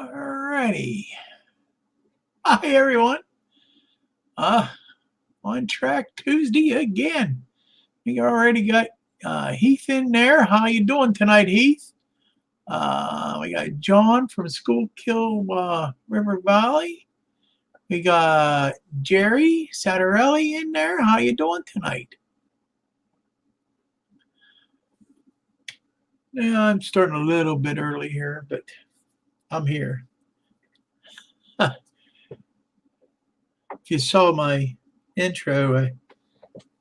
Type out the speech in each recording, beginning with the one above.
Alrighty. Hi, everyone. On Track Tuesday again. We already got Heath in there. How you doing tonight, Heath? We got John from Schuylkill River Valley. We got Jerry Sattarelli in there. How you doing tonight? Yeah, I'm starting a little bit early here, but I'm here. If you saw my intro, I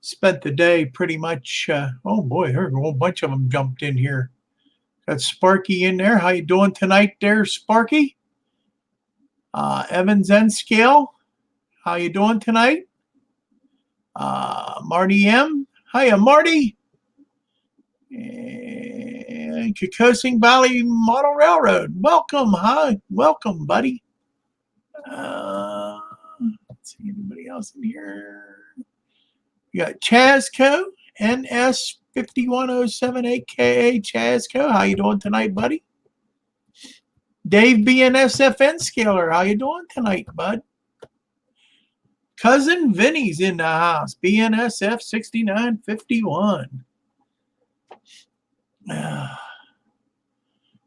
spent the day pretty much, oh boy, there's a whole bunch of them jumped in here. Got Sparky in there. How you doing tonight there, Sparky? Evan Zenscale, how you doing tonight? Marty M. Hiya, Marty. And Kokosing Valley Model Railroad. Welcome, hi. Welcome, buddy. Let's see anybody else in here. You got Chazco, NS5107, aka Chazco. How you doing tonight, buddy? Dave BNSFN Scaler, how you doing tonight, bud? Cousin Vinny's in the house. BNSF 6951.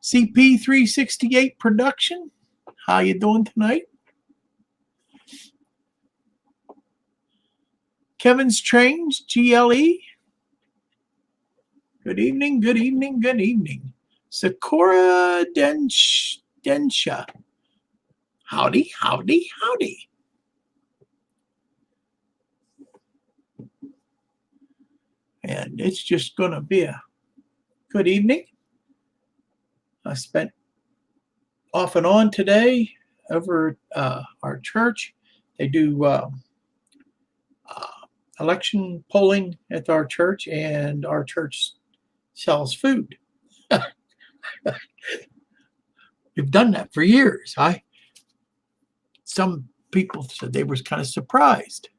CP368 Production. How you doing tonight? Kevin's Trains, GLE. Good evening, good evening, good evening. Sakura Densha. Howdy, howdy, howdy. And it's just going to be a good evening. I spent off and on today over our church. They do election polling at our church, and our church sells food. We've done that for years. Some people said they were kind of surprised.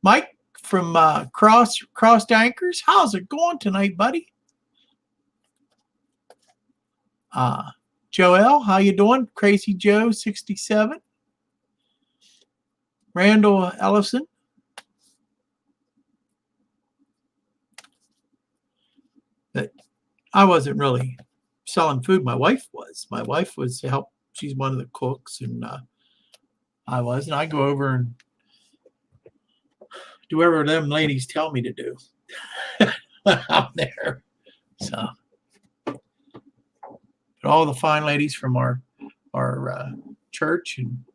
Mike from Crossed Anchors, how's it going tonight, buddy? Joel, how you doing? Crazy Joe 67. Randall Ellison. But I wasn't really selling food. My wife was. My wife was to help. She's one of the cooks, and I was. And I go over and do whatever them ladies tell me to do out there. So, but all the fine ladies from our church, and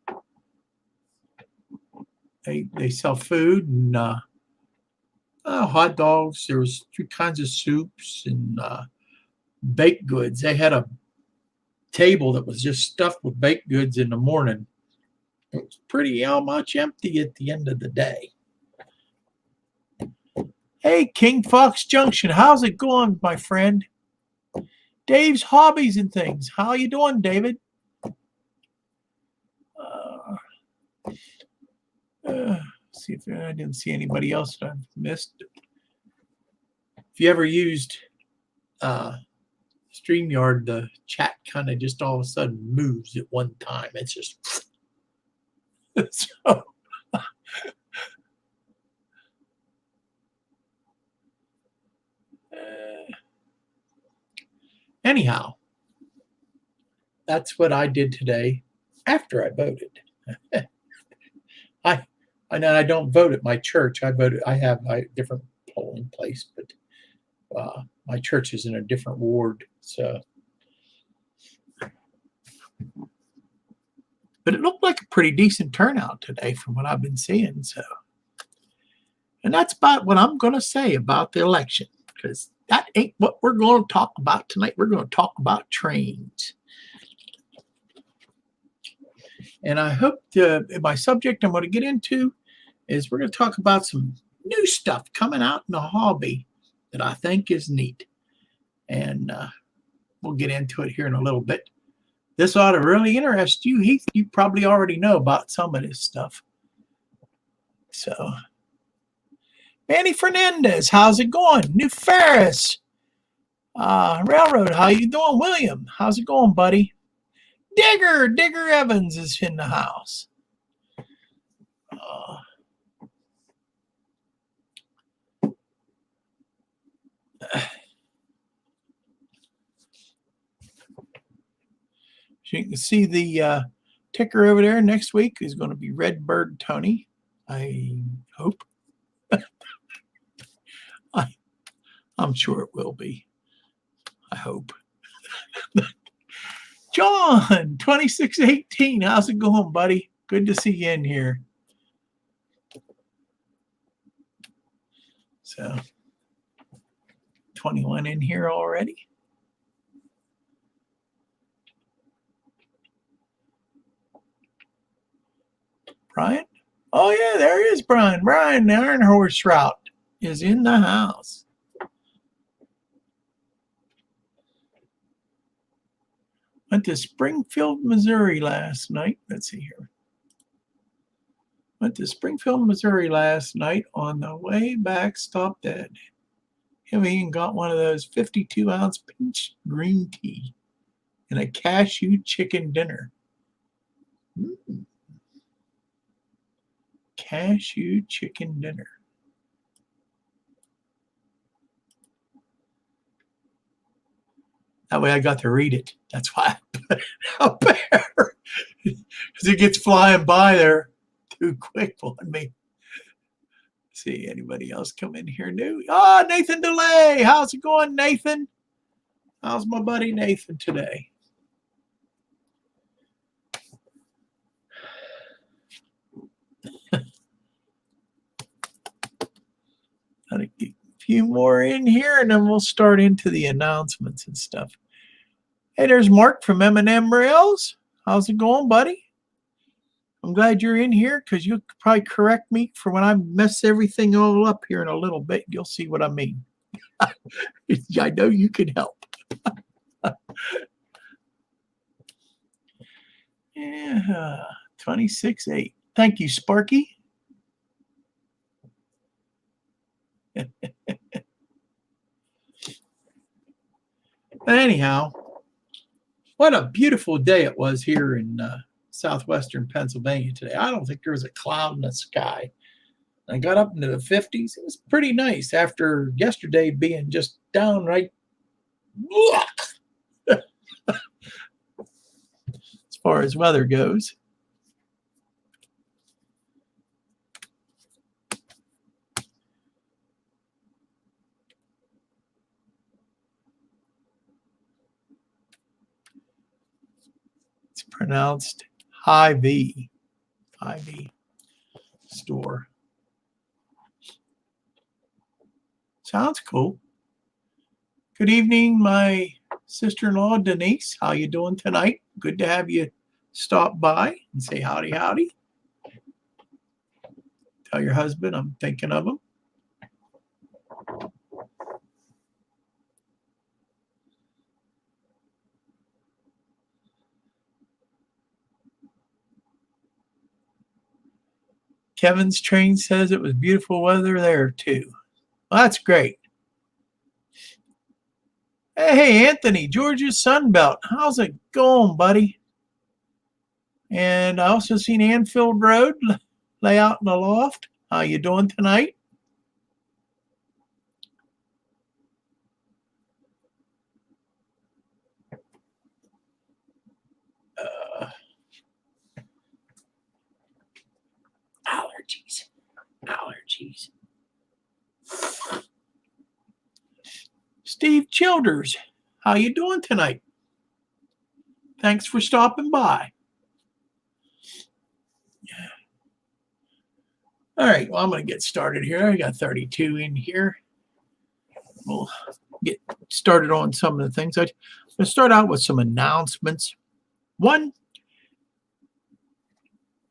they sell food and hot dogs. There was 3 kinds of soups and baked goods. They had a table that was just stuffed with baked goods in the morning. It was pretty much empty at the end of the day. Hey, King Fox Junction, how's it going, my friend? Dave's Hobbies and Things. How you doing, David? See if I didn't see anybody else that I've missed. If you ever used StreamYard, the chat kind of just all of a sudden moves at one time. It's just so. Anyhow, that's what I did today after I voted. I don't vote at my church. I have a different polling place, but my church is in a different ward. So, but it looked like a pretty decent turnout today from what I've been seeing. So, and that's about what I'm going to say about the election, because that ain't what we're going to talk about tonight. We're going to talk about trains. And I hope my subject I'm going to get into is we're going to talk about some new stuff coming out in the hobby that I think is neat. And we'll get into it here in a little bit. This ought to really interest you, Heath. You probably already know about some of this stuff. So, Manny Fernandez, how's it going? New Ferris Railroad, how you doing? William, how's it going, buddy? Digger Evans is in the house. So you can see the ticker over there. Next week is going to be Redbird Tony. I hope. I'm sure it will be. I hope. John, 2618. How's it going, buddy? Good to see you in here. So, 21 in here already. Brian? Oh, yeah, there is Brian. Brian, the Iron Horse Route is in the house. Went to Springfield, Missouri last night. Let's see here. Went to Springfield, Missouri last night. On the way back, stopped at Heavy and got one of those 52-ounce peach green tea and a cashew chicken dinner. Cashew chicken dinner. That way I got to read it. That's why I put it up there. Because it gets flying by there too quick on me. See anybody else come in here new? Oh, Nathan DeLay. How's it going, Nathan? How's my buddy Nathan today? Gotta get a few more in here, and then we'll start into the announcements and stuff. Hey, there's Mark from M&M Rails. How's it going, buddy? I'm glad you're in here because you'll probably correct me for when I mess everything all up here in a little bit. You'll see what I mean. I know you can help. Yeah, 26.8. Thank you, Sparky. Anyhow, what a beautiful day it was here in southwestern Pennsylvania today. I don't think there was a cloud in the sky. I got up into the 50s. It was pretty nice after yesterday being just downright as far as weather goes. It's pronounced Hy-Vee. Hy-Vee store. Sounds cool. Good evening, my sister-in-law, Denise. How you doing tonight? Good to have you stop by and say howdy, howdy. Tell your husband I'm thinking of him. Kevin's train says it was beautiful weather there too. Well, that's great. Hey, Anthony, Georgia's Sunbelt. How's it going, buddy? And I also seen Anfield Road lay out in the loft. How you doing tonight? Allergies. Steve Childers, how you doing tonight? Thanks for stopping by. Yeah. All right, well, I'm going to get started here. I got 32 in here. We'll get started on some of the things. I'm going to start out with some announcements. One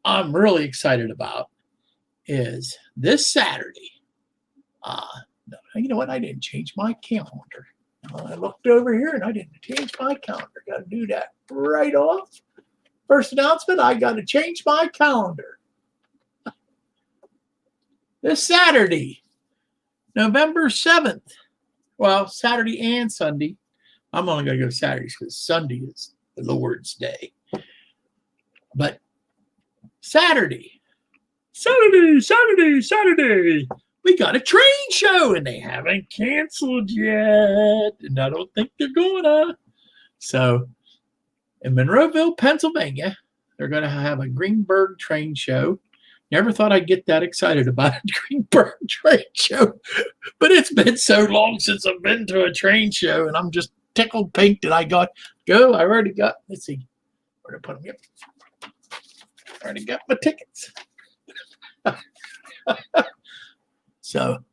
I'm really excited about is this Saturday. You know what? I didn't change my calendar. I looked over here and I didn't change my calendar. Got to do that right off. First announcement, I got to change my calendar. This Saturday, November 7th. Well, Saturday and Sunday. I'm only going to go Saturdays because Sunday is the Lord's Day. Saturday. We got a train show, and they haven't canceled yet, and I don't think they're gonna. So, in Monroeville, Pennsylvania, they're gonna have a Greenberg train show. Never thought I'd get that excited about a Greenberg train show, but it's been so long since I've been to a train show, and I'm just tickled pink that I got go. I already got. Let's see, where to put them? Yep, I already got my tickets. So,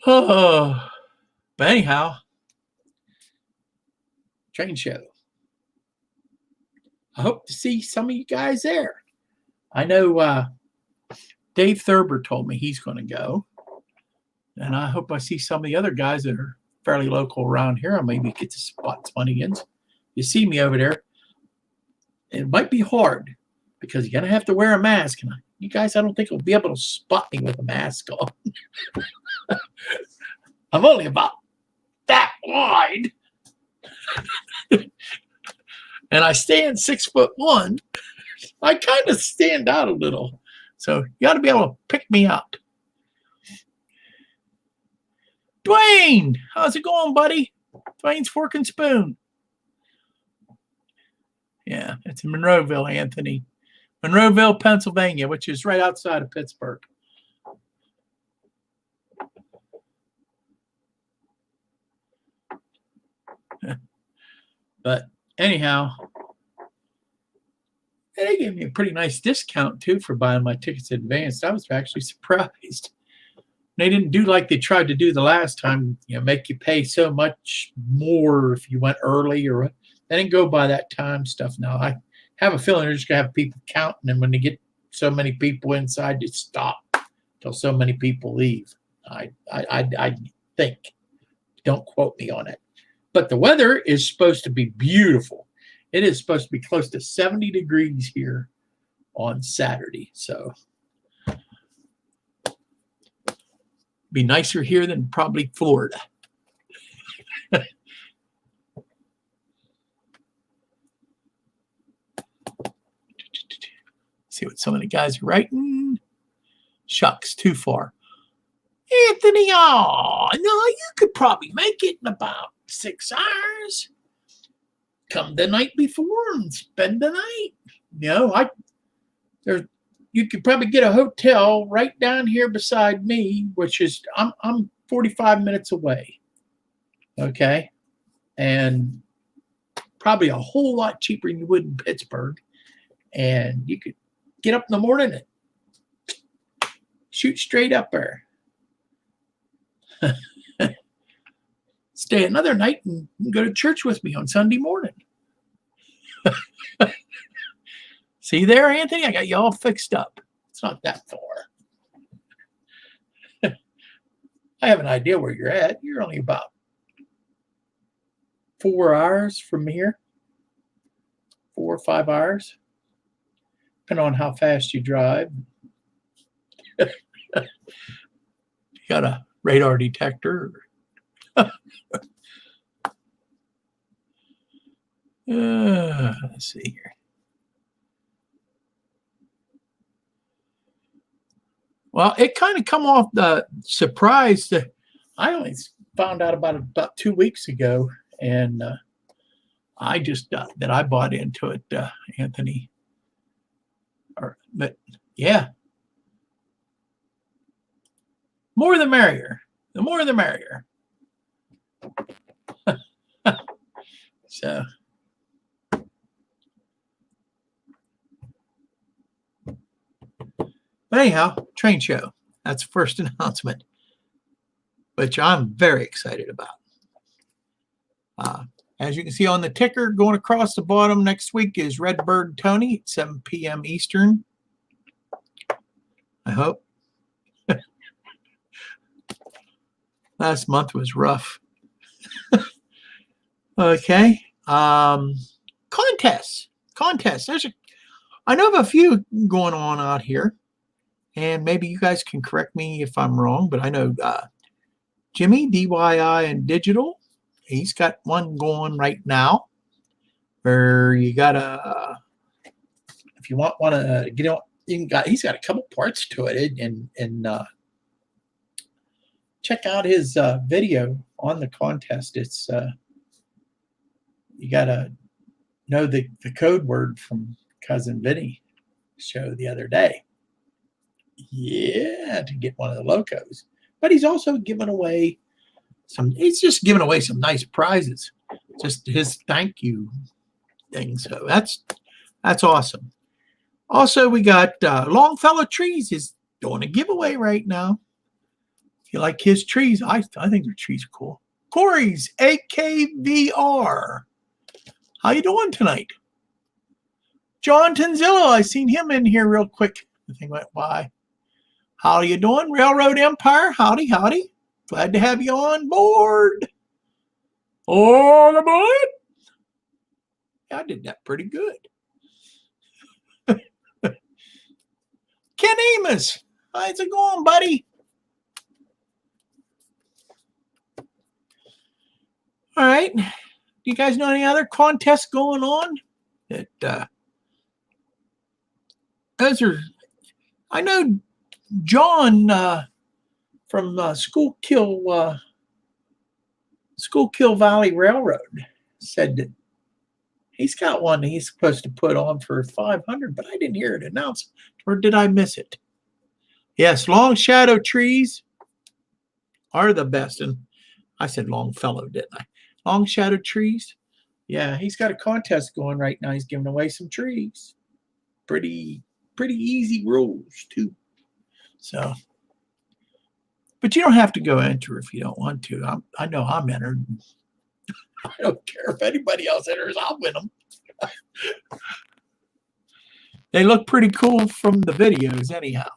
but anyhow, train show. I hope to see some of you guys there. I know Dave Thurber told me he's going to go, and I hope I see some of the other guys that are fairly local around here. I maybe get to spot some again. You see me over there. It might be hard because you're going to have to wear a mask, and you guys, I don't think will be able to spot me with a mask on. I'm only about that wide. And I stand 6'1". I kind of stand out a little. So you ought to be able to pick me out. Dwayne, how's it going, buddy? Dwayne's Fork and Spoon. Yeah, it's in Monroeville, Anthony. Monroeville, Pennsylvania, which is right outside of Pittsburgh. But anyhow, they gave me a pretty nice discount, too, for buying my tickets in advance. I was actually surprised. They didn't do like they tried to do the last time, make you pay so much more if you went early. Or they didn't go by that time stuff. Now, I have a feeling they're just going to have people counting, and when they get so many people inside, you stop until so many people leave. I think. Don't quote me on it. But the weather is supposed to be beautiful. It is supposed to be close to 70 degrees here on Saturday. So be nicer here than probably Florida. See what some of the guys are writing. Shucks, too far. Anthony, no, you could probably make it in about 6 hours. Come the night before and spend the night. You could probably get a hotel right down here beside me, which is I'm 45 minutes away. Okay, and probably a whole lot cheaper than you would in Pittsburgh. And you could get up in the morning and shoot straight up there. Stay another night and go to church with me on Sunday morning. See there, Anthony? I got you all fixed up. It's not that far. I have an idea where you're at. You're only about 4 hours from here. 4 or 5 hours. Depending on how fast you drive. You got a radar detector. Let's see here. Well, it kind of come off the surprise that I only found out about 2 weeks ago, and I just that I bought into it, Anthony. But yeah, more the merrier. The more the merrier. So. But anyhow, train show. That's the first announcement, which I'm very excited about. As you can see on the ticker, going across the bottom next week is Redbird Tony at 7 p.m. Eastern. I hope. Last month was rough. Okay. Contests. I know of a few going on out here. And maybe you guys can correct me if I'm wrong, but I know Jimmy, DYI and Digital, he's got one going right now where you got to if you want to get on, he's got a couple parts to it, and check out his video on the contest. It's you gotta know the code word from Cousin Vinny show the other day. Yeah, to get one of the locos. But he's also giving away he's just giving away some nice prizes. Just his thank you thing. So that's awesome. Also, we got Longfellow Trees is doing a giveaway right now. If you like his trees, I think their trees are cool. Corey's AKVR. How you doing tonight? John Tanzillo, I seen him in here real quick. The thing went by. How you doing? Railroad Empire, howdy, howdy. Glad to have you on board. On aboard. Yeah, I did that pretty good. Ken Amos, how's it going, buddy? All right. Do you guys know any other contests going on? That those are. I know John from Schuylkill Valley Railroad said that he's got one that he's supposed to put on for 500, but I didn't hear it announced, or did I miss it? Yes, long shadow trees are the best, and I said Longfellow, didn't I? Long shadow trees. Yeah, he's got a contest going right now. He's giving away some trees. Pretty easy rules too. So, but you don't have to go enter if you don't want to. I know I'm entered. I don't care if anybody else enters. I'll win them. They look pretty cool from the videos anyhow.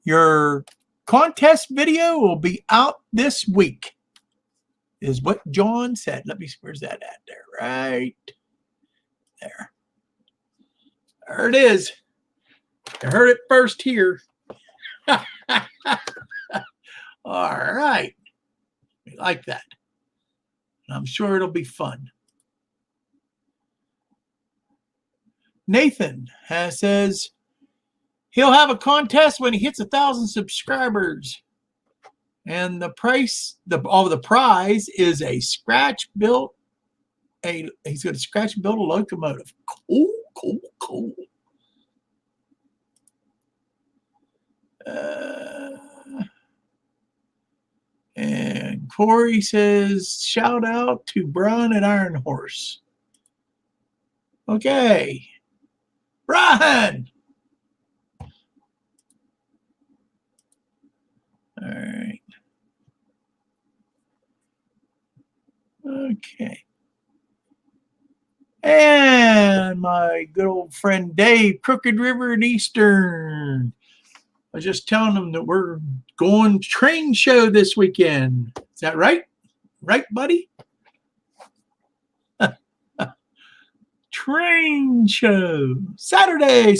Your contest video will be out this week, is what John said. Let me see, where's that at there? Right there. There it is. You heard it first here. All right. We like that. I'm sure it'll be fun. Nathan says he'll have a contest when he hits 1,000 subscribers. And the prize is a scratch built. He's going to scratch and build a locomotive. Cool. And Corey says, shout out to Brian at Iron Horse. Okay. Brian. All right. Okay. And my good old friend Dave, Crooked River and Eastern. I was just telling them that we're going train show this weekend. Is that right? Right, buddy? Train show. Saturday.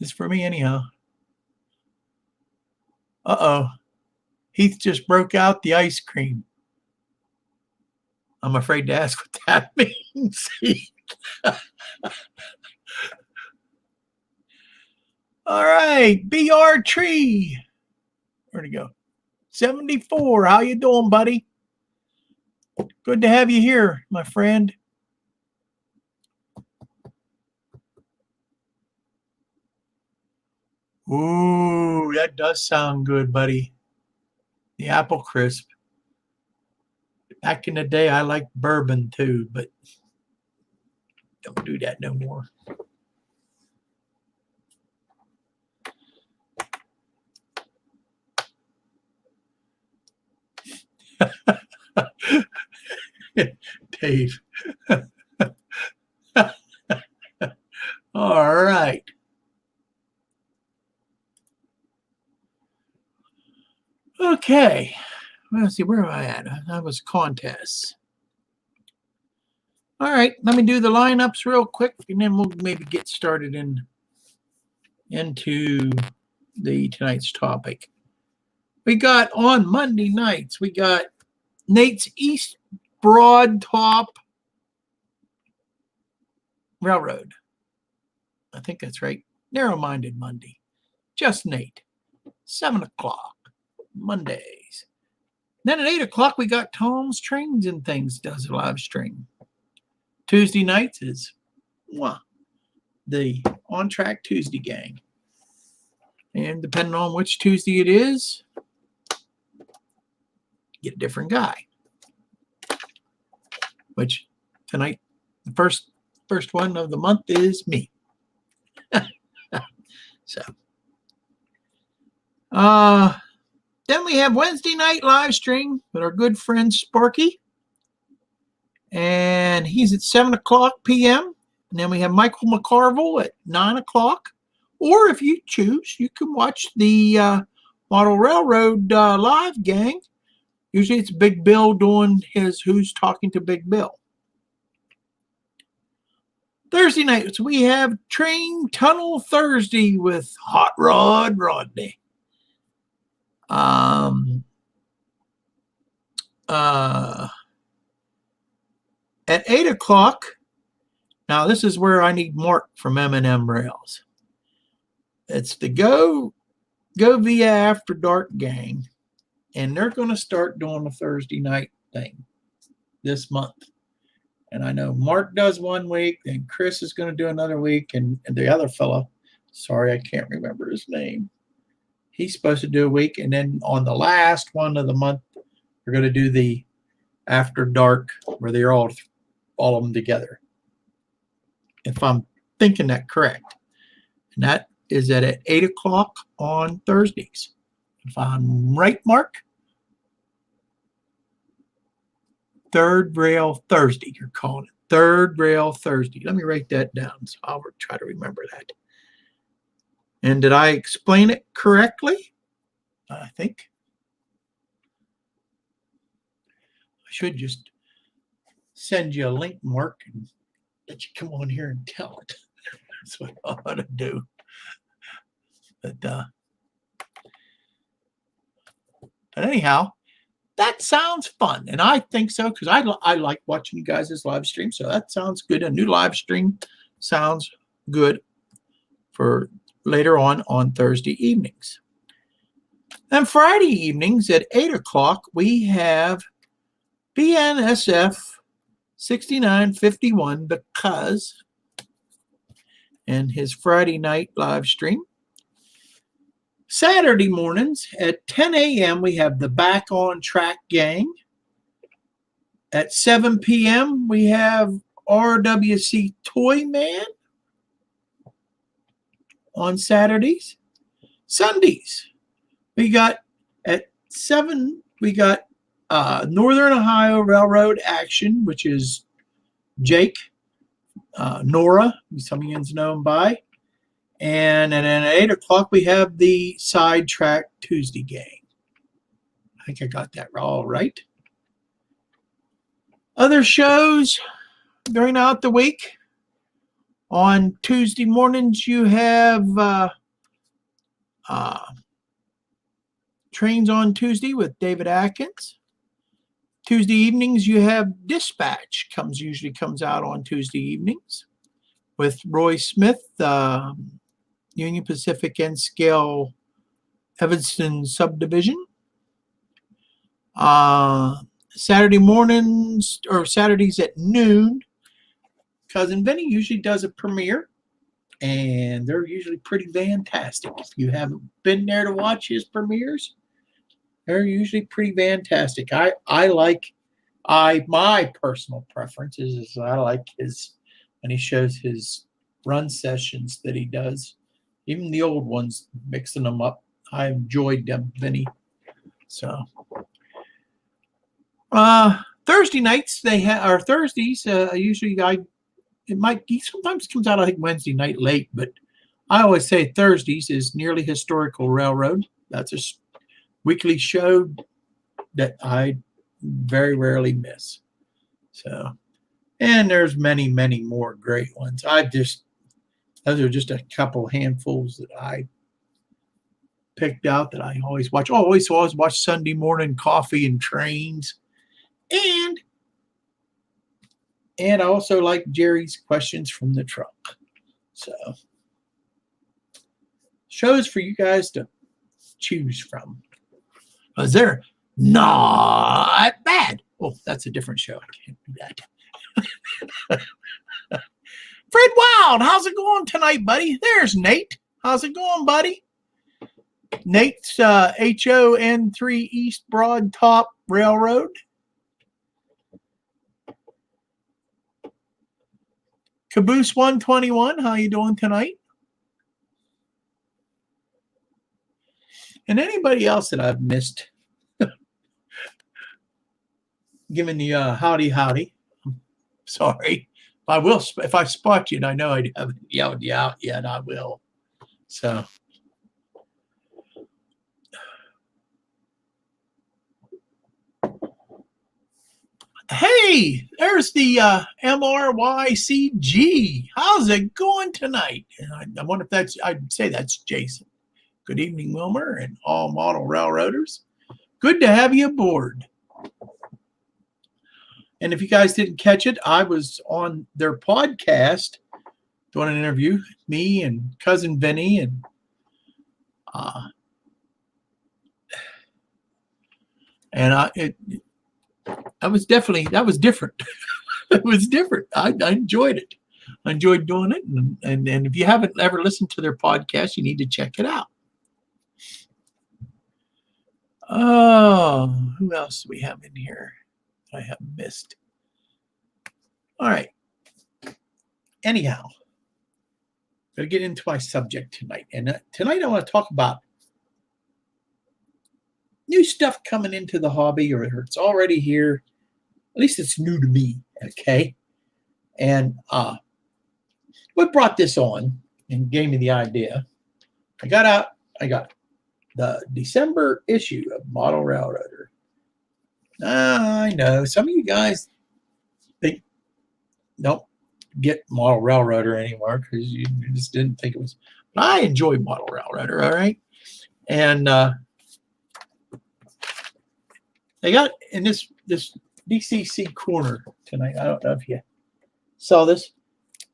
It's for me anyhow. Uh-oh. Heath just broke out the ice cream. I'm afraid to ask what that means. All right, BR Tree. Where'd he go? 74. How you doing, buddy? Good to have you here, my friend. Ooh, that does sound good, buddy. The apple crisp. Back in the day, I liked bourbon too, but don't do that no more. Dave. All right. Okay. Let's see, where am I at? That was contests. All right, let me do the lineups real quick, and then we'll maybe get started in into tonight's topic. We got on Monday nights, we got Nate's East Broad Top Railroad. I think that's right. Narrow-minded Monday. Just Nate. 7 o'clock. Mondays. Then at 8 o'clock, we got Tom's Trains and Things does a live stream. Tuesday nights is the On Track Tuesday gang. And depending on which Tuesday it is, get a different guy. Which tonight, the first one of the month is me. So, then we have Wednesday night live stream with our good friend Sparky. And he's at 7 o'clock p.m. And then we have Michael McCarville at 9 o'clock. Or if you choose, you can watch the Model Railroad live gang. Usually it's Big Bill doing his Who's Talking to Big Bill. Thursday nights, we have Train Tunnel Thursday with Hot Rod Rodney. At 8 o'clock, now this is where I need Mark from M&M Rails. It's the Go Via After Dark gang, and they're going to start doing a Thursday night thing this month. And I know Mark does one week, and Chris is going to do another week, and the other fellow, sorry, I can't remember his name. He's supposed to do a week, and then on the last one of the month, we're going to do the After Dark, where they're all of them together. If I'm thinking that correct. And that is at 8 o'clock on Thursdays. If I'm right, Mark? Third Rail Thursday, you're calling it. Third Rail Thursday. Let me write that down so I'll try to remember that. And did I explain it correctly? I think. I should just send you a link, Mark, and let you come on here and tell it. That's what I ought to do. But anyhow, that sounds fun, and I think so because I like watching you guys' live stream. So that sounds good. A new live stream sounds good for later on Thursday evenings. And Friday evenings at 8 o'clock, we have BNSF 6951 because and his Friday night live stream. Saturday mornings at 10 a.m. we have the Back on Track gang. At 7 p.m. we have RWC Toy Man on Saturdays. Sundays, we got at 7, we got Northern Ohio Railroad Action, which is Jake, Nora, some of you know him by. And then at 8 o'clock, we have the Sidetrack Tuesday gang. I think I got that all right. Other shows during out the week. On Tuesday mornings, you have Trains on Tuesday with David Atkins. Tuesday evenings, you have Dispatch. Usually comes out on Tuesday evenings with Roy Smith, Union Pacific and Scale Evanston Subdivision. Saturday mornings or Saturdays at noon, Cousin Vinny usually does a premiere, and they're usually pretty fantastic. If you haven't been there to watch his premieres, they're usually pretty fantastic. My personal preference is I like his when he shows his run sessions that he does, even the old ones, mixing them up. I enjoyed them, Vinny. So Thursday nights Thursdays. Usually he sometimes comes out I think Wednesday night late, but I always say Thursdays is Nearly Historical Railroad. That's a weekly show that I very rarely miss. So, and there's many more great ones. Those are just a couple handfuls that I picked out that I always watch. Oh, always watch Sunday Morning Coffee and Trains. And I also like Jerry's Questions from the Truck. So shows for you guys to choose from. Because they're not bad. Oh, that's a different show. I can't do that. Fred Wild, how's it going tonight, buddy? There's Nate. How's it going, buddy? Nate's HON3 East Broad Top Railroad. Caboose 121, how you doing tonight? And anybody else that I've missed, giving the howdy. Sorry. If I spot you and I know I haven't yelled you out yet, I will. So. Hey, there's the MRYCG. How's it going tonight? And I wonder if I'd say that's Jason. Good evening, Wilmer and all model railroaders. Good to have you aboard. And if you guys didn't catch it, I was on their podcast doing an interview, me and cousin Vinny, and that was different. It was different. I enjoyed it. I enjoyed doing it. And if you haven't ever listened to their podcast, you need to check it out. Oh, who else do we have in here that I have missed? All right. Anyhow, going to get into my subject tonight. And tonight I want to talk about new stuff coming into the hobby, or it's already here. At least it's new to me, okay? And what brought this on and gave me the idea, I got the December issue of Model Railroader. I know some of you guys don't get Model Railroader anymore because you just didn't think it was. But I enjoy Model Railroader, all right? And they got in this DCC corner tonight. I don't know if you saw this,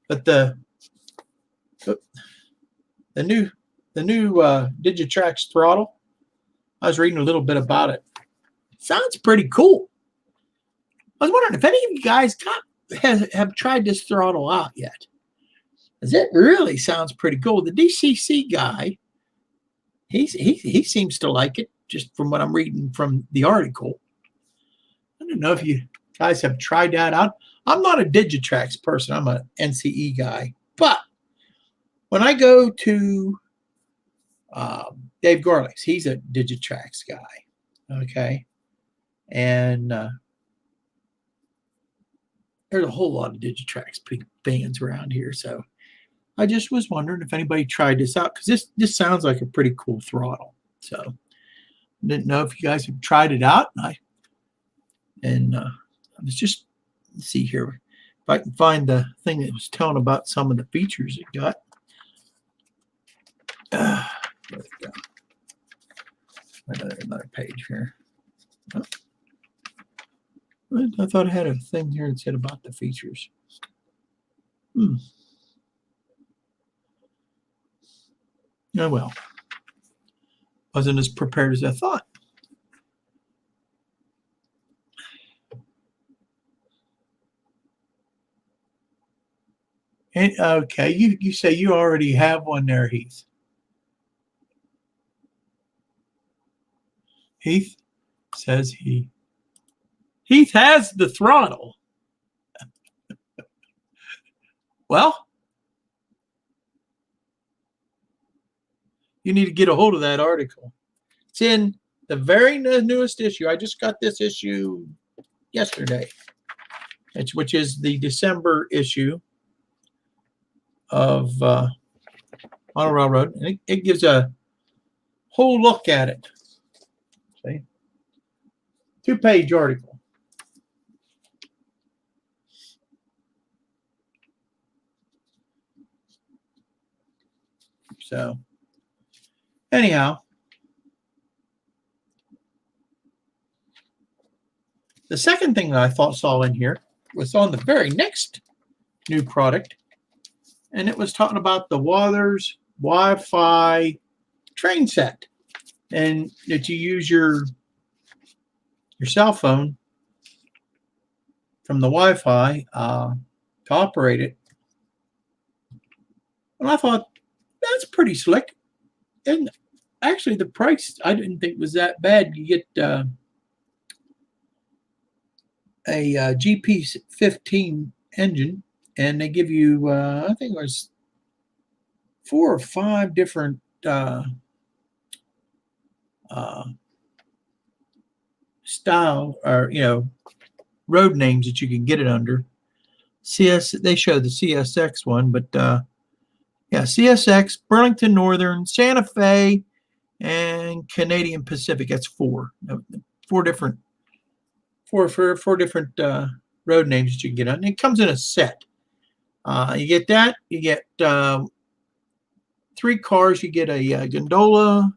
but the new Digitrax throttle. I was reading a little bit about it. Sounds pretty cool. I was wondering if any of you guys have tried this throttle out yet. Because it really sounds pretty cool. The DCC guy, he seems to like it, just from what I'm reading from the article. I don't know if you guys have tried that out. I'm not a Digitrax person. I'm an NCE guy. But when I go to Dave Garlick's, he's a Digitrax guy. Okay. And there's a whole lot of Digitrax big fans around here. So I just was wondering if anybody tried this out, because this sounds like a pretty cool throttle. So I didn't know if you guys have tried it out. I was just, let's see here if I can find the thing that was telling about some of the features it got. There we go. Another page here. Oh. I thought I had a thing here that said about the features. Oh well. Wasn't as prepared as I thought. And, okay, you say you already have one there, Heath. Heath says Heath has the throttle. Well, you need to get a hold of that article. It's in the very newest issue. I just got this issue yesterday, which is the December issue of Model Railroad. And it gives a whole look at it. See? 2-page article. So anyhow, the second thing that I saw in here was on the very next new product, and it was talking about the Waters Wi-Fi train set, and that you use your cell phone from the Wi-Fi to operate it. And I thought, that's pretty slick. And actually, the price I didn't think was that bad. You get a GP15 engine, and they give you, I think it was 4 or 5 different style, or road names that you can get it under. They show the CSX one, but yeah, CSX, Burlington Northern, Santa Fe, and Canadian Pacific. That's 4 different road names that you can get on. And it comes in a set. You get that. You get 3 cars. You get a gondola,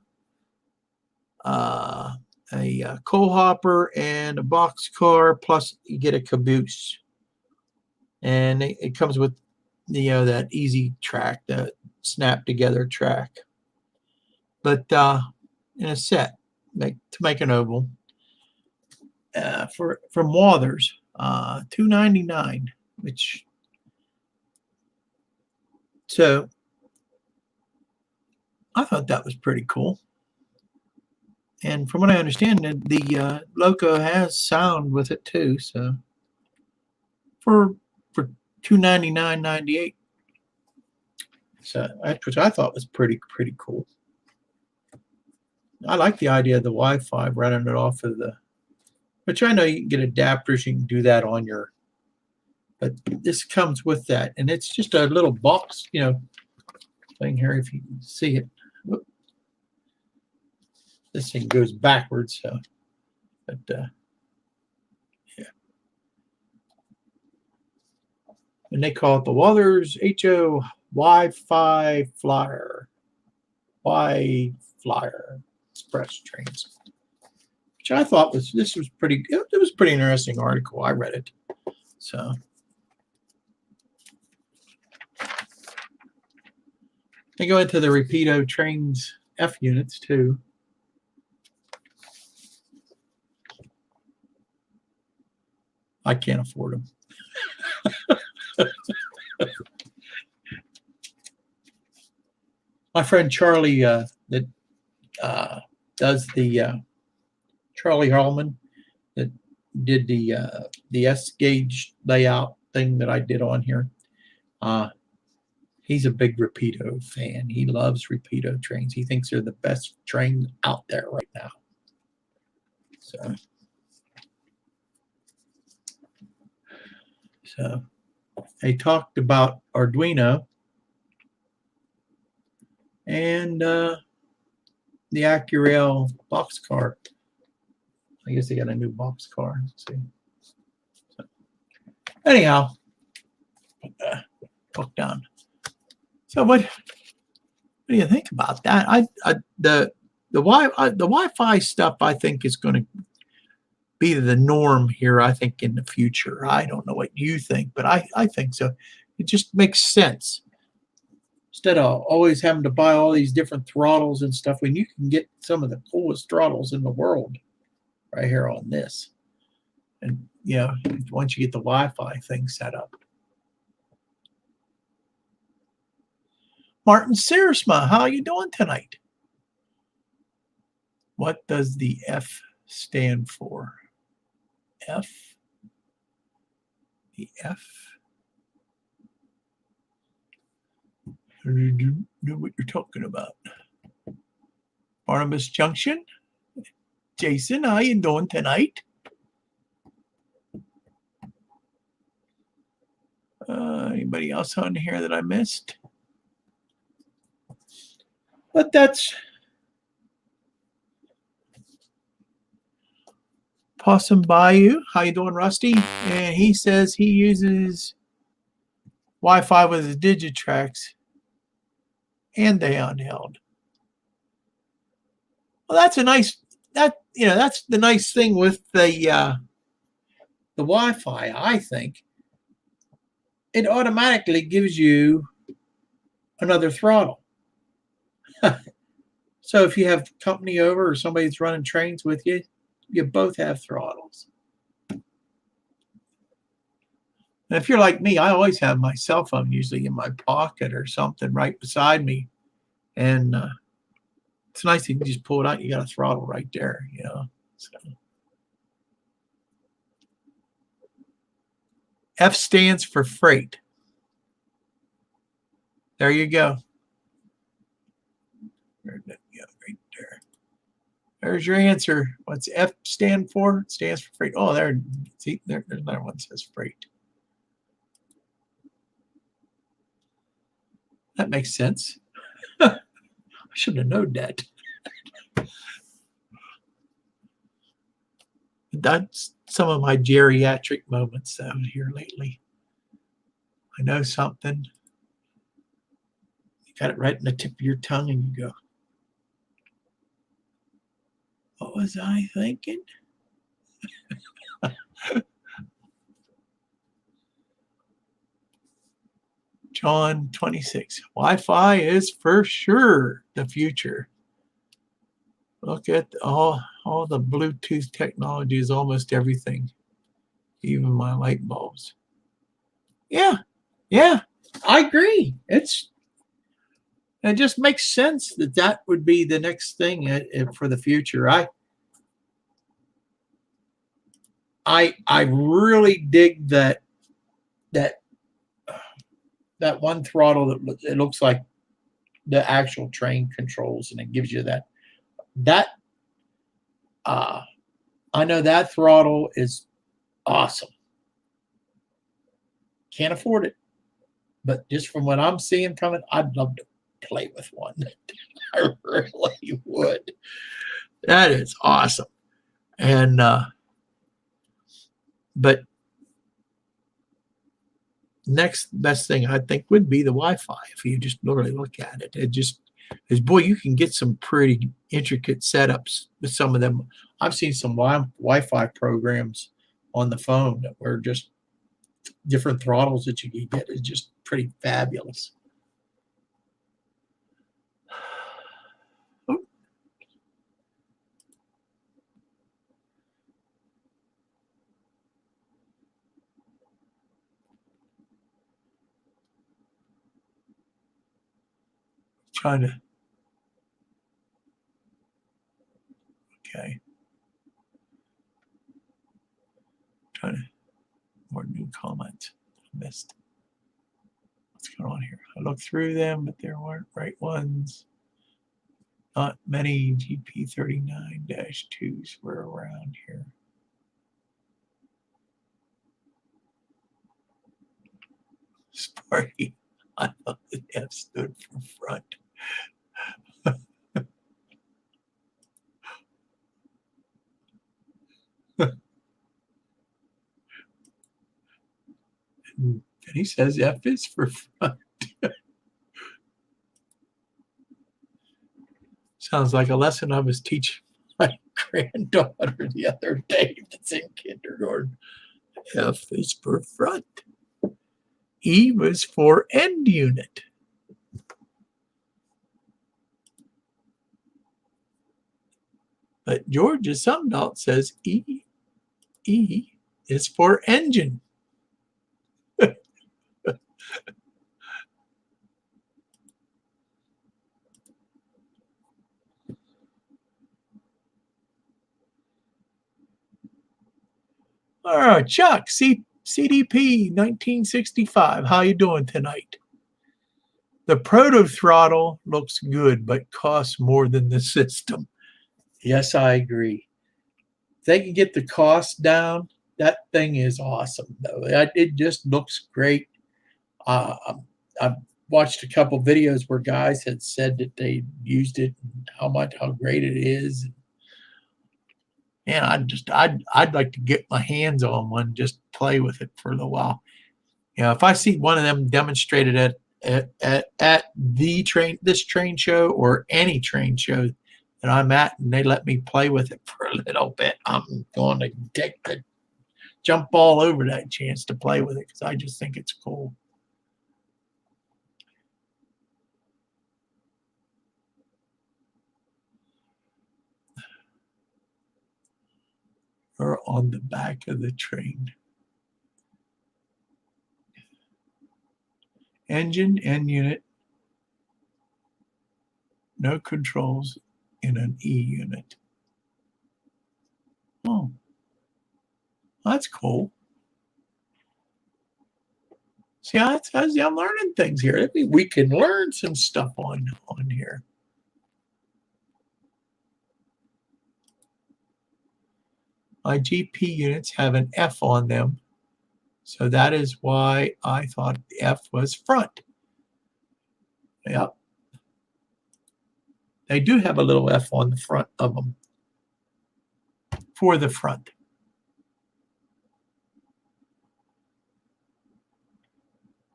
a coal hopper, and a box car. Plus, you get a caboose. And it comes with that easy track, the snap together track. But in a set, to make an oval. From Waters, $2.99, which, so I thought that was pretty cool. And from what I understand, the Loco has sound with it too. So for $299.98, so which I thought was pretty cool. I like the idea of the Wi-Fi running it off of the. Which I know you can get adapters, you can do that on your, but this comes with that, and it's just a little box, thing here. If you can see it, whoop. This thing goes backwards, so, but yeah, and they call it the Waters HO Wi-Fi Flyer, Wi-Flyer Express trains. Which I thought was pretty. It was a pretty interesting article. I read it. So they go into the Rapido trains F units too. I can't afford them. My friend Charlie that does the Charlie Hallman that did the S-gauge layout thing that I did on here. He's a big Rapido fan. He loves Rapido trains. He thinks they're the best train out there right now. So they talked about Arduino and the Accurail boxcar. I guess they got a new boxcar. Let's see. So, anyhow, hooked down. So what do you think about that? The Wi-Fi stuff I think is going to be the norm here. I think in the future. I don't know what you think, but I think so. It just makes sense. Instead of always having to buy all these different throttles and stuff, when you can get some of the coolest throttles in the world right here on this. And once you get the Wi-Fi thing set up. Martin Searsma, how are you doing tonight? What does the F stand for? F? The F? I don't know what you're talking about. Barnabas Junction? Jason, how you doing tonight? Anybody else on here that I missed? But that's Possum Bayou. How you doing, Rusty? And he says he uses Wi-Fi with his Digitrax. and the handheld. Well, that's a nice, that's the nice thing with the Wi-Fi, I think. It automatically gives you another throttle. So if you have company over or somebody that's running trains with you, you both have throttles. And if you're like me, I always have my cell phone usually in my pocket or something right beside me. And it's nice that you can just pull it out. You got a throttle right there, So. F stands for freight. There you go. Right there. There's your answer. What's F stand for? It stands for freight. Oh, there. See, there's another one that says freight. That makes sense. I should have known that. That's some of my geriatric moments out here lately. I know something. You got it right in the tip of your tongue and you go, what was I thinking? John 26. Wi-Fi is for sure the future. Look at all the Bluetooth technology is almost everything, even my light bulbs. Yeah, I agree. It just makes sense that would be the next thing for the future. I really dig that one throttle that it looks like the actual train controls, and it gives you that. I know that throttle is awesome. Can't afford it, but just from what I'm seeing coming, I'd love to play with one. I really would. That is awesome. And but next best thing I think would be the Wi-Fi. If you just literally look at it, it just is, boy, you can get some pretty intricate setups with some of them. I've seen some Wi-Fi programs on the phone that were just different throttles that you can get. Is just pretty fabulous. Trying to. Okay. Trying to. More new comments. Missed. What's going on here? I looked through them, but there weren't right ones. Not many GP39-2s were around here. Sporty. I thought the F stood for front. And he says F is for front. Sounds like a lesson I was teaching my granddaughter the other day that's in kindergarten. F is for front. E was for end unit. But Georgia Sunbelt says E is for engine. All right, Chuck, CDP 1965. How you doing tonight? The proto throttle looks good, but costs more than the system. Yes, I agree. If they can get the cost down, that thing is awesome, though. It just looks great. I've watched a couple videos where guys had said that they used it, and how great it is. And I'd like to get my hands on one, just play with it for a little while. If I see one of them demonstrated at at this train show or any train show that I'm at, and they let me play with it for a little bit, I'm going to jump all over that chance to play with it because I just think it's cool. Or on the back of the train. Engine and unit, no controls in an E unit. Oh, that's cool. See, I'm learning things here. We can learn some stuff on here. My GP units have an F on them, so that is why I thought the F was front. Yep. They do have a little F on the front of them for the front.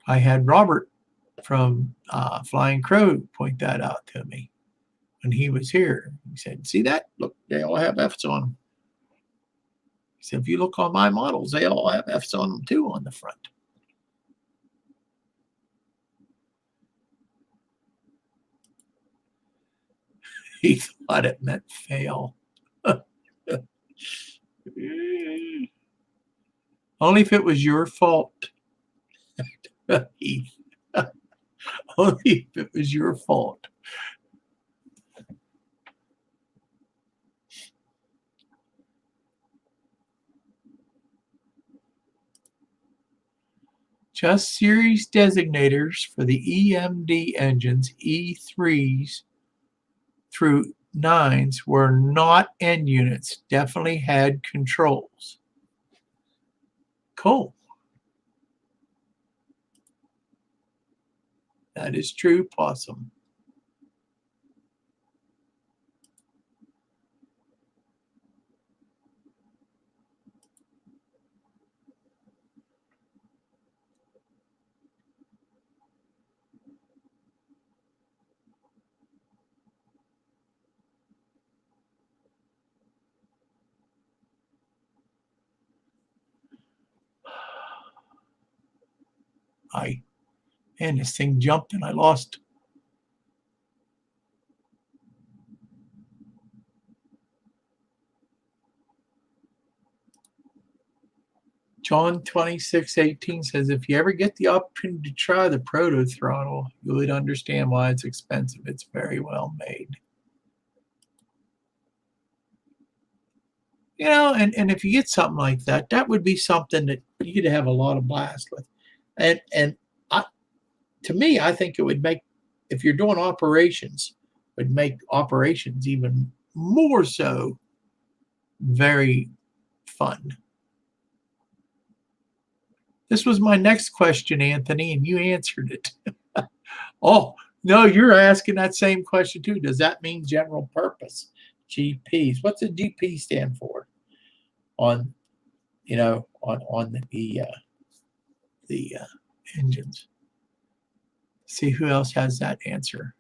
I had Robert from Flying Crow point that out to me when he was here. He said, see that? Look, they all have Fs on them. He said, if you look on my models, they all have Fs on them too on the front. He thought it meant fail. Only if it was your fault. Only if it was your fault. Just series designators for the EMD engines, E3s through 9s, were not end units. Definitely had controls. Cool. That is true, Possum. Man, this thing jumped and I lost. John 26:18 says, if you ever get the opportunity to try the Proto Throttle, you would understand why it's expensive. It's very well made. You know, and if you get something like that, that would be something that you could have a lot of blast with. And to me, I think it would make, if you're doing operations, would make operations even more so very fun. This was my next question, Anthony, and you answered it. Oh, no, you're asking that same question too. Does that mean general purpose GPs? What's a GP stand for on, you know, on the engines? See who else has that answer.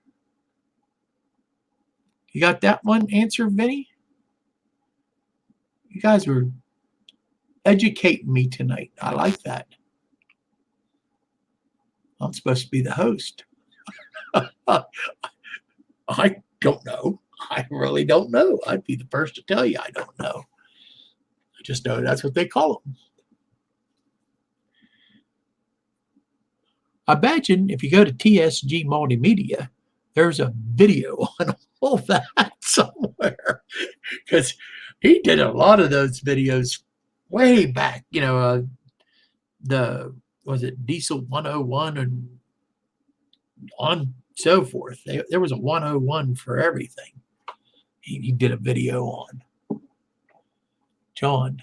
You got that one answer, Vinny? You guys were educating me tonight. I like that. I'm supposed to be the host. I don't know. I really don't know. I'd be the first to tell you I don't know. I just know that's what they call them. I imagine if you go to TSG Multimedia, there's a video on all that somewhere, because he did a lot of those videos way back. You know, was it Diesel 101 and on so forth. There was a 101 for everything. He did a video on. John.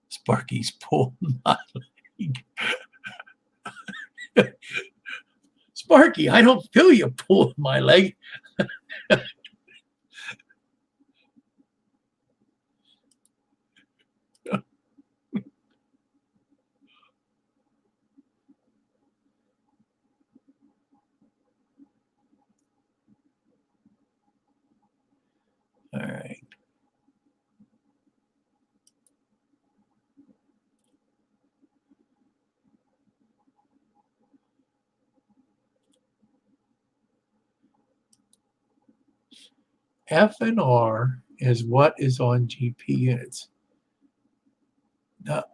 Sparky's pulling my leg. Sparky, I don't feel you pulling my leg. All right. F and R is what is on GP units. The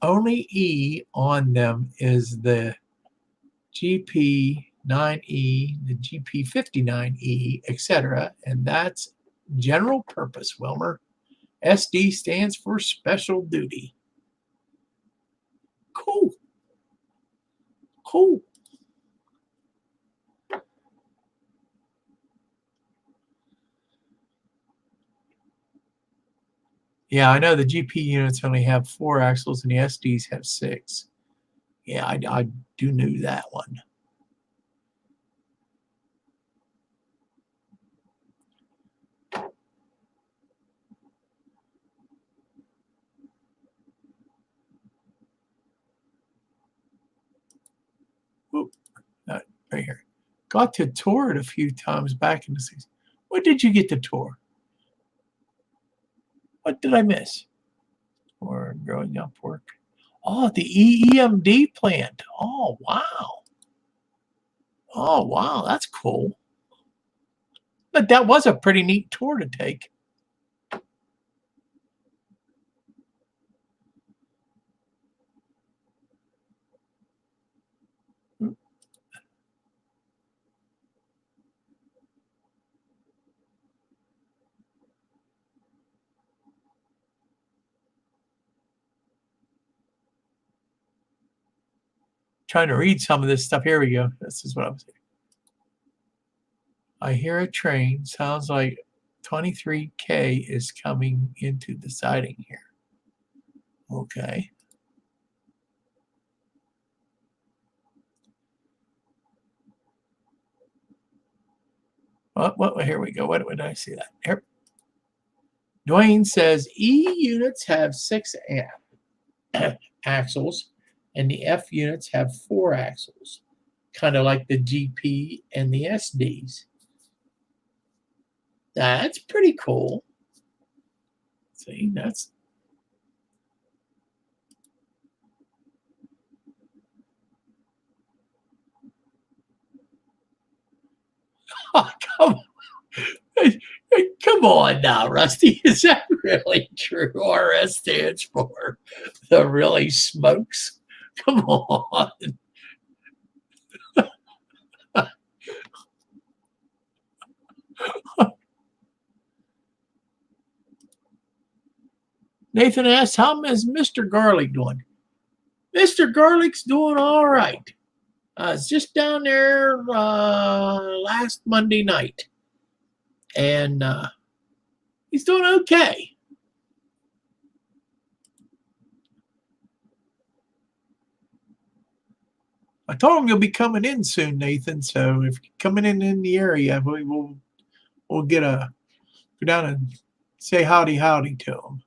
only E on them is the GP9E, the GP59E, etc. And that's general purpose, Wilmer. SD stands for special duty. Cool. Cool. Yeah, I know the GP units only have 4 axles and the SDs have 6. Yeah, I do know that one. Whoop, right here. Got to tour it a few times back in the 60s. What did you get to tour? What did I miss? Or growing up work? Oh, the EEMD plant. Oh, wow. Oh, wow. That's cool. But that was a pretty neat tour to take. Trying to read some of this stuff. Here we go. This is what I was saying. I hear a train. Sounds like 23K is coming into the siding here. Okay. Here we go. What did I see that? Here. Dwayne says E units have 6 axles and the F units have 4 axles, kind of like the GP and the SDs. That's pretty cool. See, that's oh, come on now, Rusty. Is that really true? RS stands for the really smokes. Come on. Nathan asks, how is Mr. Garlic doing? Mr. Garlic's doing all right. I was just down there last Monday night, and he's doing okay. I told him you'll be coming in soon, Nathan. So if you're coming in the area, we'll go down and say howdy to him.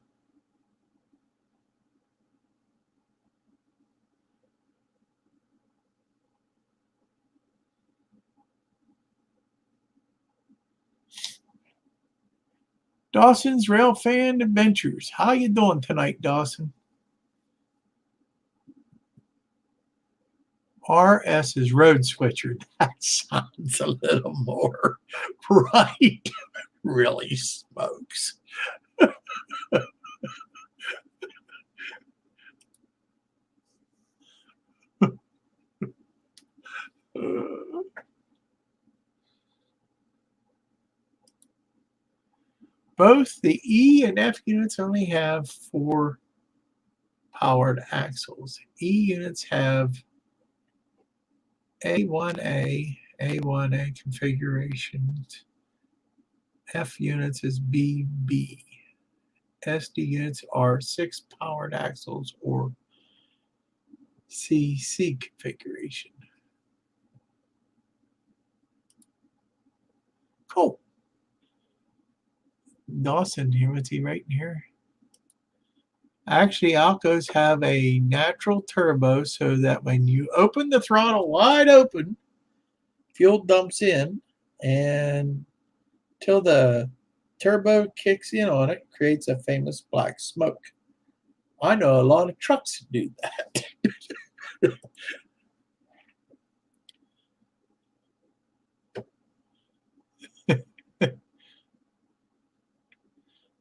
Dawson's Railfan Adventures. How you doing tonight, Dawson? RS is road switcher. That sounds a little more right. Really smokes. Both the E and F units only have 4 powered axles. E units have A1A configurations. F units is BB. SD units are 6 powered axles or CC configuration. Dawson here. What's he writing here? Actually, Alcos have a natural turbo so that when you open the throttle wide open, fuel dumps in, and till the turbo kicks in on it, creates a famous black smoke. I know a lot of trucks that do that.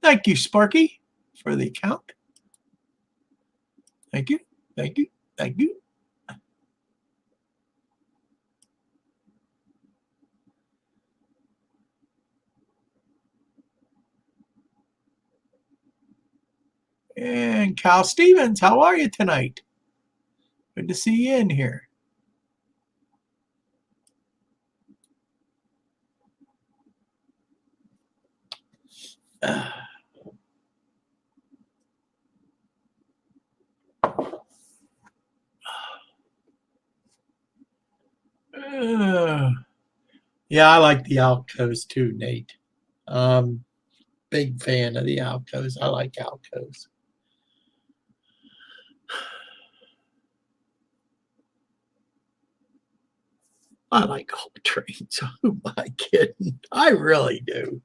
Thank you, Sparky, for the account. Thank you, thank you, thank you. And Cal Stevens, how are you tonight? Good to see you in here. Yeah, I like the Alcos too, Nate. Big fan of the Alcos. I like Alcos. I like all the trains. Who am I kidding? I really do.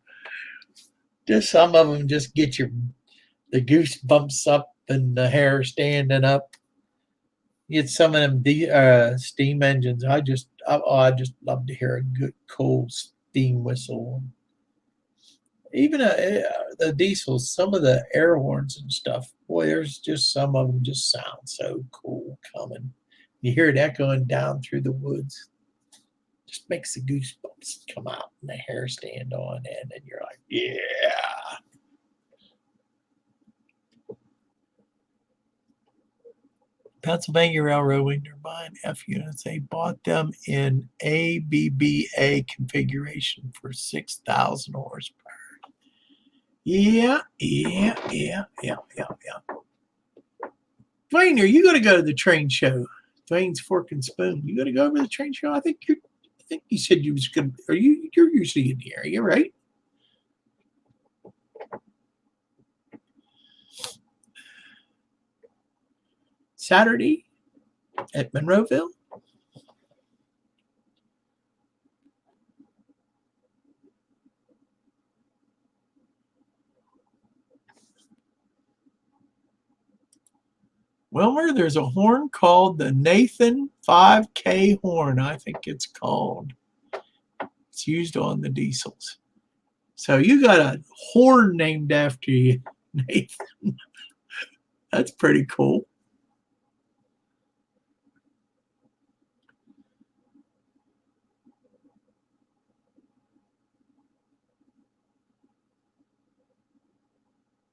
Just some of them just get the goosebumps up and the hair standing up. You get some of them steam engines. I just love to hear a good cool steam whistle. Even the diesels, some of the air horns and stuff. Boy, there's just some of them just sound so cool coming. You hear it echoing down through the woods. Just makes the goosebumps come out and the hair stand on end, and you're like, yeah. Pennsylvania Railroad, they're buying F units. They bought them in ABBA configuration for 6,000 horsepower. Yeah. Dwayne, are you going to go to the train show? Dwayne's Fork and Spoon. You going to go over to the train show? I think you said you was going to. You're usually in the area, right? Saturday at Monroeville. Wilmer, there's a horn called the Nathan 5K horn, I think it's called. It's used on the diesels. So you got a horn named after you, Nathan. That's pretty cool.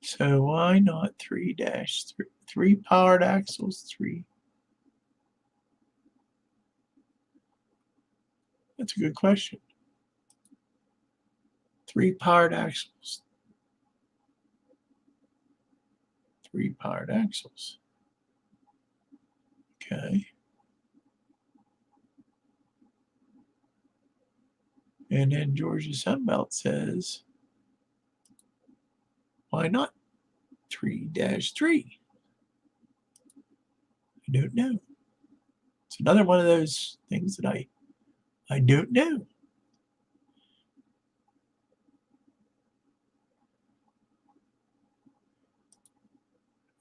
So why not 3-3? 3 powered axles, 3. That's a good question. 3 powered axles. 3 powered axles. Okay. And then Georgia Sunbelt says, why not 3-3? I don't know. It's another one of those things that I don't know.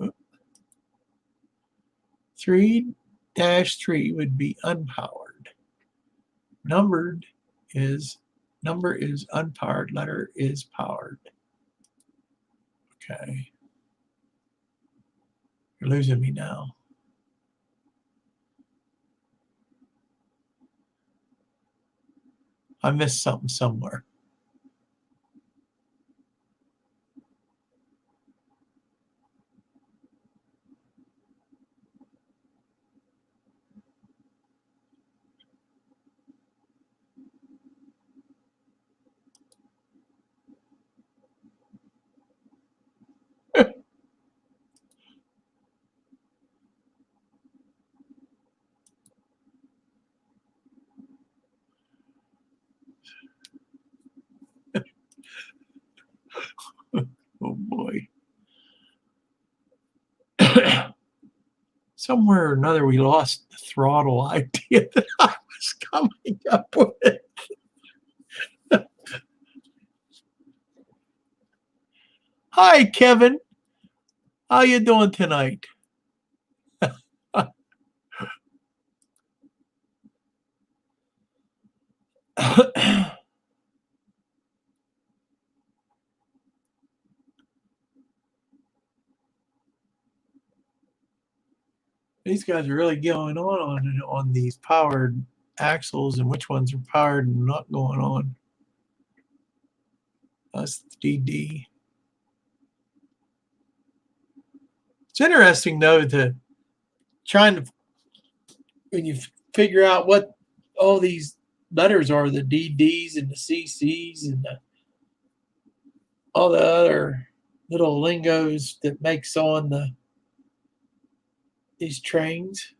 Oh. 3-3 would be unpowered. Number is unpowered. Letter is powered. Okay. You're losing me now. I missed something somewhere. somewhere or another we lost the throttle idea that I was coming up with. Hi, Kevin. How you doing tonight? These guys are really going on these powered axles and which ones are powered and not going on. That's the DD. It's interesting though to trying to when you figure out what all these letters are, the DDs and the CCs and all the other little lingos that makes on these trains.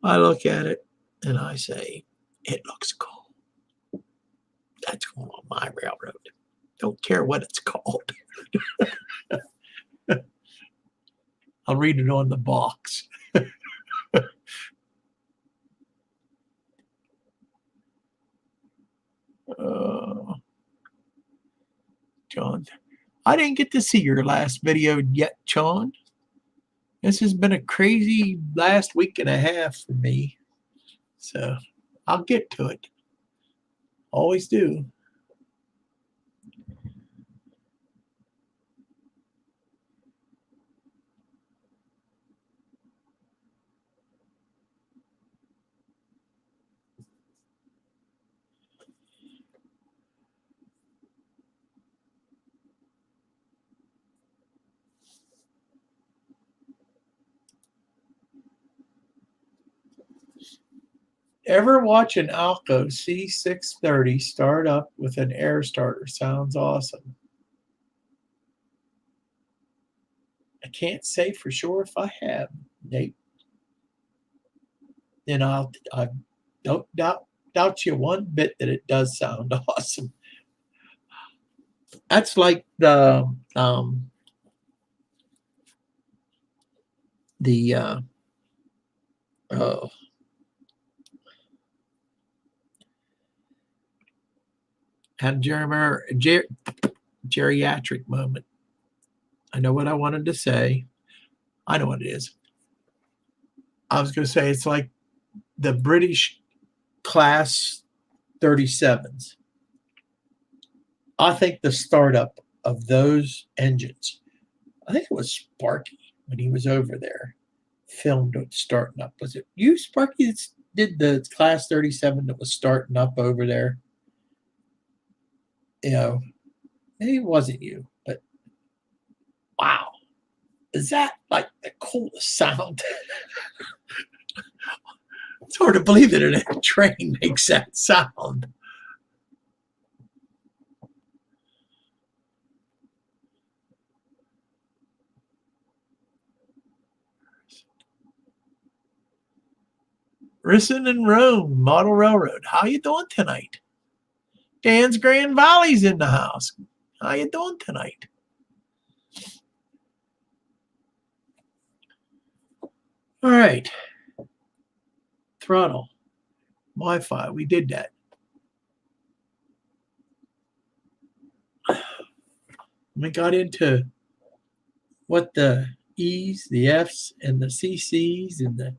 I look at it and I say, it looks cool. That's going on my railroad. Don't care what it's called. I'll read it on the box. John, I didn't get to see your last video yet, John. This has been a crazy last week and a half for me. So I'll get to it. Always do. Ever watch an Alco C630 start up with an air starter? Sounds awesome. I can't say for sure if I have, Nate. Then I don't doubt you one bit that it does sound awesome. That's like the had a geriatric moment. I know what I wanted to say. I know what it is. I was going to say it's like the British class 37s. I think the startup of those engines, I think it was Sparky when he was over there, filmed it starting up. Was it you, Sparky, that did the class 37 that was starting up over there? You know, maybe it wasn't you, but wow. Is that like the coolest sound? It's hard to believe that a train makes that sound. Rison and Rome Model Railroad. How you doing tonight? Dan's Grand Valley's in the house. How you doing tonight? All right. Throttle. Wi-Fi. We did that. We got into what the E's, the F's, and the CC's, and the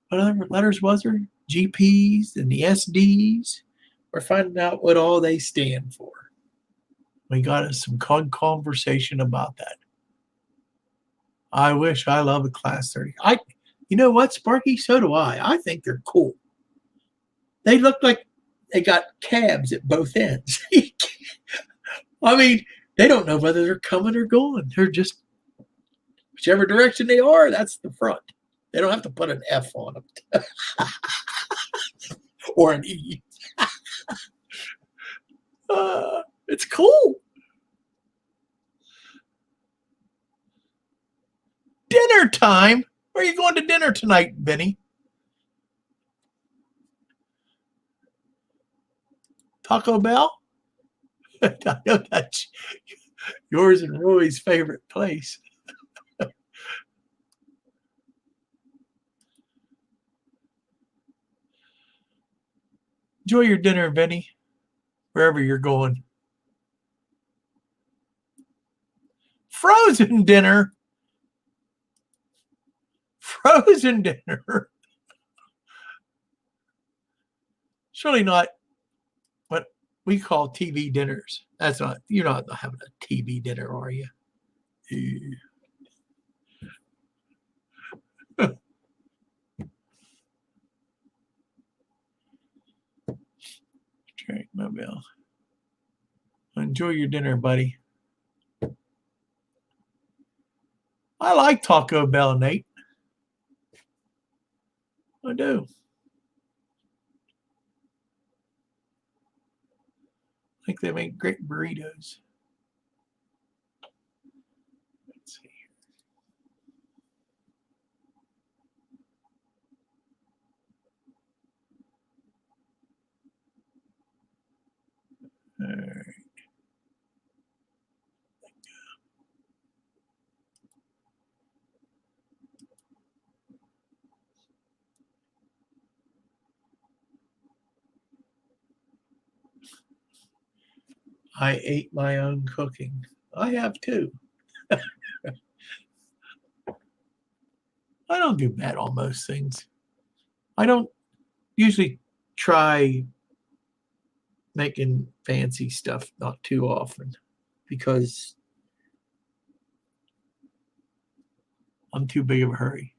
what other letters was there? GP's and the SD's. We're finding out what all they stand for. We got us some conversation about that. I wish I love a class 30. You know what, Sparky? So do I. I think they're cool. They look like they got cabs at both ends. I mean, they don't know whether they're coming or going. They're just whichever direction they are, that's the front. They don't have to put an F on them or an E. It's cool. Dinner time. Where are you going to dinner tonight, Benny? Taco Bell? I know that Yours and Roy's favorite place. Enjoy your dinner, Vinny, wherever you're going. Frozen dinner. Frozen dinner. Surely not what we call TV dinners. That's not, you're not having a TV dinner, are you? Drink mobile. Enjoy your dinner, buddy. I like Taco Bell, Nate. I do. I think they make great burritos. Let's see. All right. I ate my own cooking. I have too. I don't do bad on most things. I don't usually try making fancy stuff not too often because I'm too big of a hurry.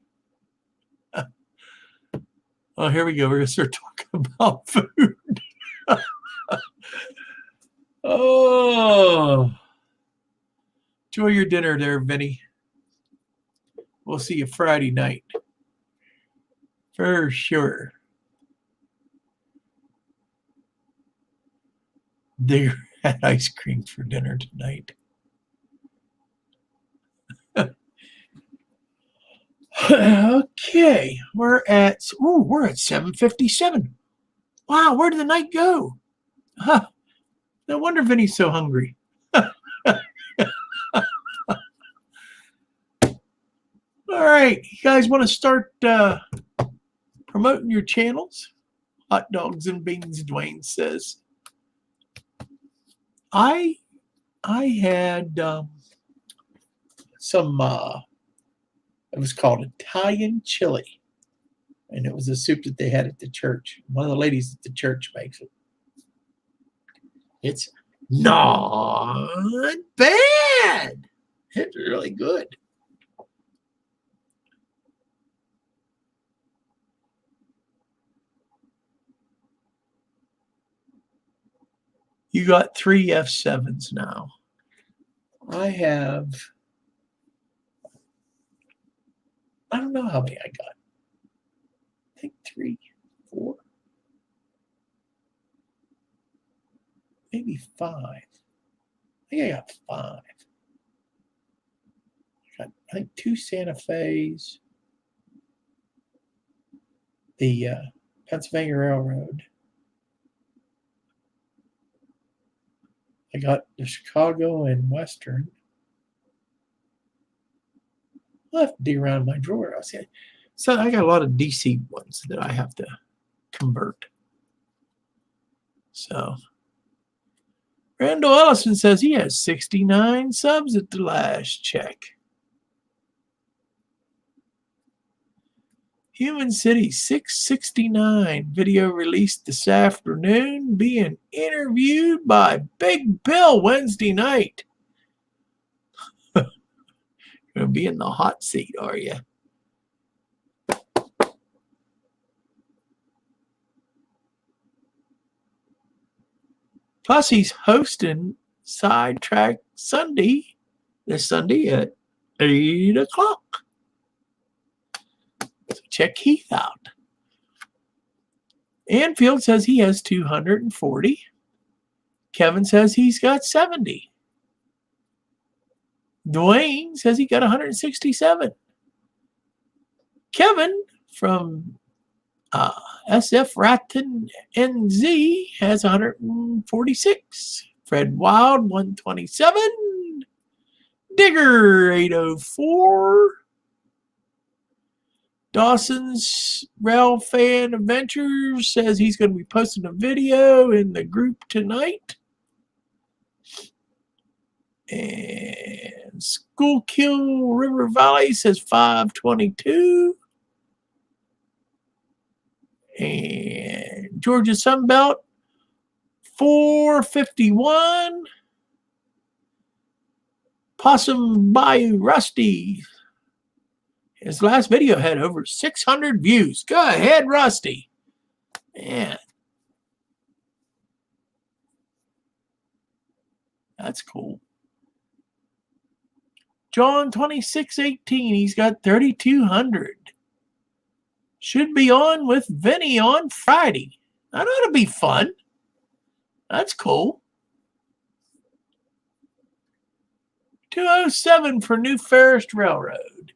Oh, here we go. We're going to start talking about food. Oh, enjoy your dinner there, Vinny. We'll see you Friday night. For sure. They had ice cream for dinner tonight. Okay, we're at 7:57. Wow, where did the night go? Huh. No wonder Vinny's so hungry. All right, you guys want to start promoting your channels? Hot Dogs and Beans, Dwayne says. I had some, it was called Italian chili. And it was a soup that they had at the church. One of the ladies at the church makes it. It's not bad. It's really good. You got 3 F7s now. I have, I don't know how many I got. I think 3, 4, maybe 5. I think I got 5. I think 2 Santa Fe's, the Pennsylvania Railroad. I got the Chicago and Western. I'll have to dig around my drawer. I'll see. So I got a lot of DC ones that I have to convert. So Randall Ellison says he has 69 subs at the last check. Human City 669 video released this afternoon, being interviewed by Big Bill Wednesday night. You're going to be in the hot seat, are you? Plus, he's hosting Sidetrack Sunday, this Sunday at 8 o'clock. So check Heath out. Anfield says he has 240. Kevin says he's got 70. Dwayne says he got 167. Kevin from SF Ratton NZ has 146. Fred Wild, 127. Digger 804. Dawson's Rail Fan Adventures says he's going to be posting a video in the group tonight. And Schoolkill River Valley says 522. And Georgia Sunbelt 451. Possum Bayou Rusty. His last video had over 600 views. Go ahead, Rusty. Man. That's cool. John 2618, he's got 3,200. Should be on with Vinny on Friday. That ought to be fun. That's cool. 207 for New Ferris Railroad.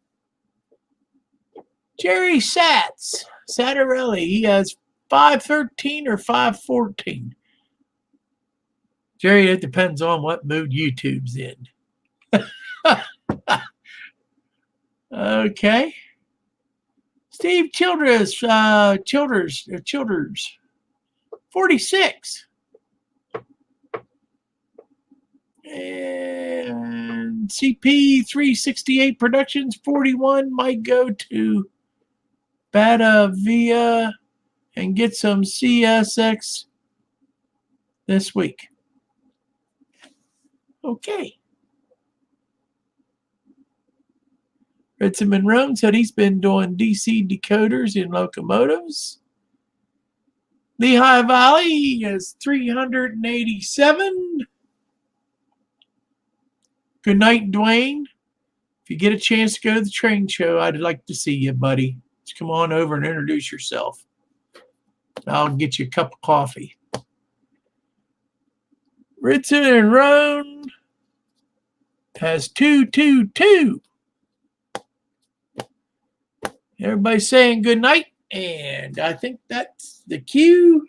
Jerry Sattarelli, he has 513 or 514. Jerry, it depends on what mood YouTube's in. Okay. Steve Childers, 46. And CP 368 Productions 41 might go to Batavia and get some CSX this week. Okay. Ritson Monroe said he's been doing DC decoders in locomotives. Lehigh Valley is 387. Good night, Dwayne. If you get a chance to go to the train show, I'd like to see you, buddy. Just come on over and introduce yourself. I'll get you a cup of coffee. Ritson and Roan has 222. Everybody's saying good night, and I think that's the cue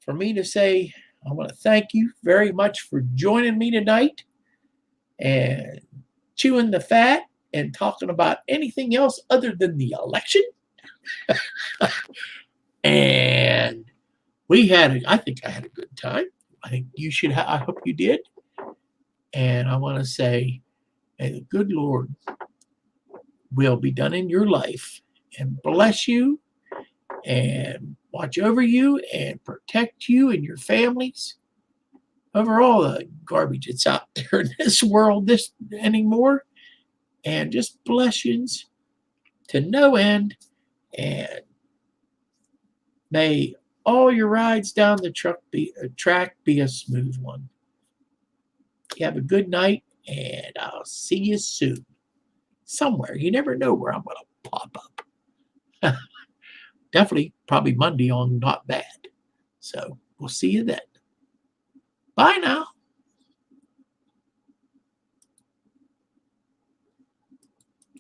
for me to say I want to thank you very much for joining me tonight and chewing the fat and talking about anything else other than the election. And I think I had a good time. I think you should I hope you did. And I want to say, may the good Lord will be done in your life and bless you and watch over you and protect you and your families over all the garbage that's out there in this world anymore. And just blessings to no end. And may all your rides down the track be a smooth one. You have a good night, and I'll see you soon. Somewhere. You never know where I'm going to pop up. Definitely, probably Monday on Not Bad. So we'll see you then. Bye now.